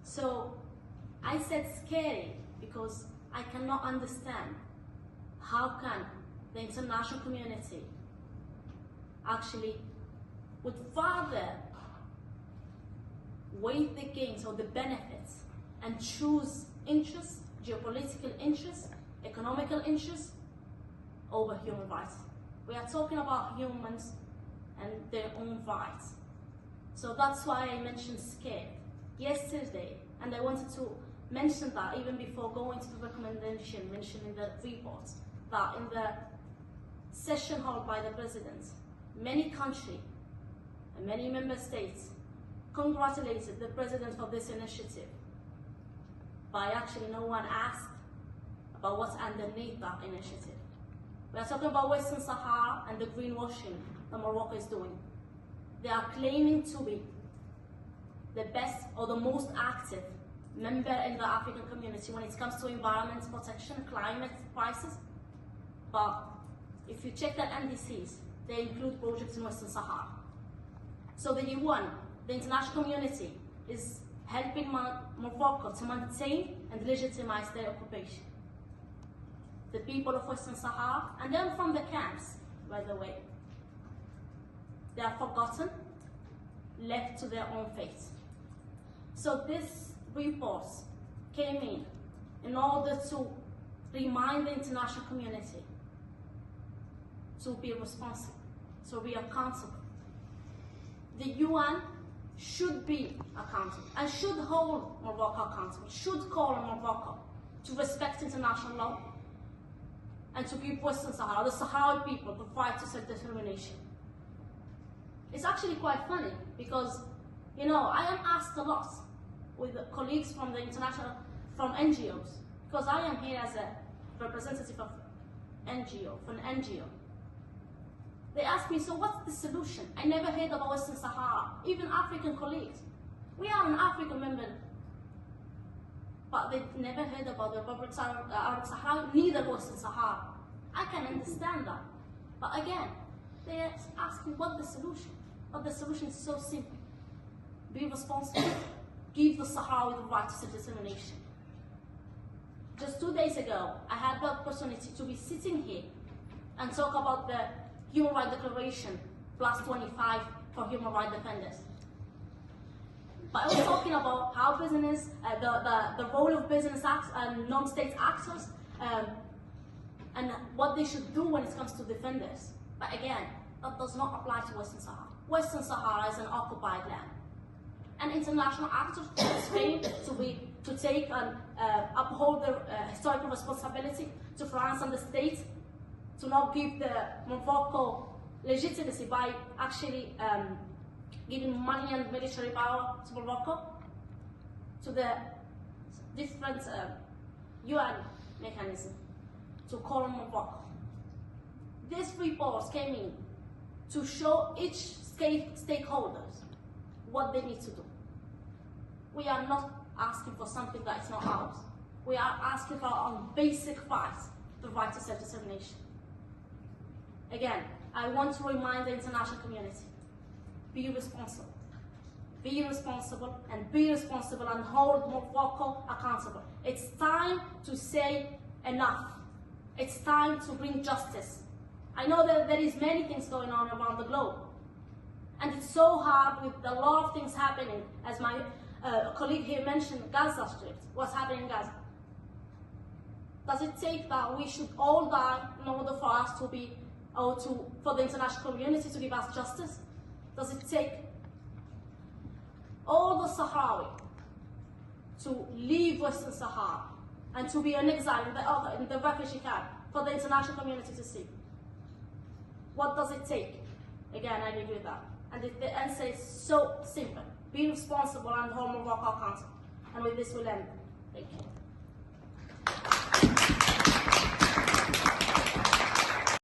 So I said scary because I cannot understand how can the international community actually would rather weigh the gains or the benefits and choose interests, geopolitical interests, economical interests over human rights. We are talking about humans and their own rights. So that's why I mentioned scared yesterday, and I wanted to mention that even before going to the recommendation mentioned in the report, that in the session held by the President, many countries and many member states congratulated the President for this initiative, but actually no one asked about what's underneath that initiative. We are talking about Western Sahara and the greenwashing that Morocco is doing. They are claiming to be the best or the most active member in the African community when it comes to environment protection, climate crisis. But if you check their NDCs, they include projects in Western Sahara. So the UN, the international community, is helping Morocco to maintain and legitimize their occupation. The people of Western Sahara, and they're from the camps, by the way, they are forgotten, left to their own fate. So this report came in order to remind the international community to be responsible, to be accountable. The UN should be accountable and should hold Morocco accountable, should call on Morocco to respect international law and to give Western Sahara, the Sahrawi people, the right to self-determination. It's actually quite funny because, you know, I am asked a lot with colleagues from the international, from NGOs, because I am here as a representative of NGO, from an NGO. They ask me, so what's the solution? I never heard about Western Sahara, even African colleagues. We are an African member, but they never heard about the Republic of Arab Sahara, neither Western Sahara. I can understand that. But again, they're asking what the solution. But the solution is so simple. Be responsible. Give the Sahrawi the right to self-determination. Just 2 days ago, I had the opportunity to be sitting here and talk about the Human Rights Declaration plus 25 for human rights defenders. But I was talking about how business, the role of business and non-state actors, and what they should do when it comes to defenders. But again, that does not apply to Western Sahara. Western Sahara is an occupied land. And international actors trained to take and uphold their historical responsibility to France and the state, to not give the Morocco legitimacy by actually giving money and military power to Morocco, to the different UN mechanism to call on Morocco. This report came in to show each stakeholders what they need to do. We are not asking for something that is not ours. We are asking for our basic rights, the right to self-determination. Again, I want to remind the international community, be responsible. Be responsible and be responsible and hold Morocco accountable. It's time to say enough. It's time to bring justice. I know that there is many things going on around the globe. And it's so hard with a lot of things happening, as my colleague here mentioned, Gaza Strip, what's happening in Gaza. Does it take that we should all die in order for us to be, or for the international community to give us justice? Does it take all the Sahrawi to leave Western Sahara and to be an exile in the refugee camp for the international community to see? What does it take? Again, I agree with that. And the answer is so simple. Be responsible and hold Morocco accountable. And with this, we'll end. Thank you.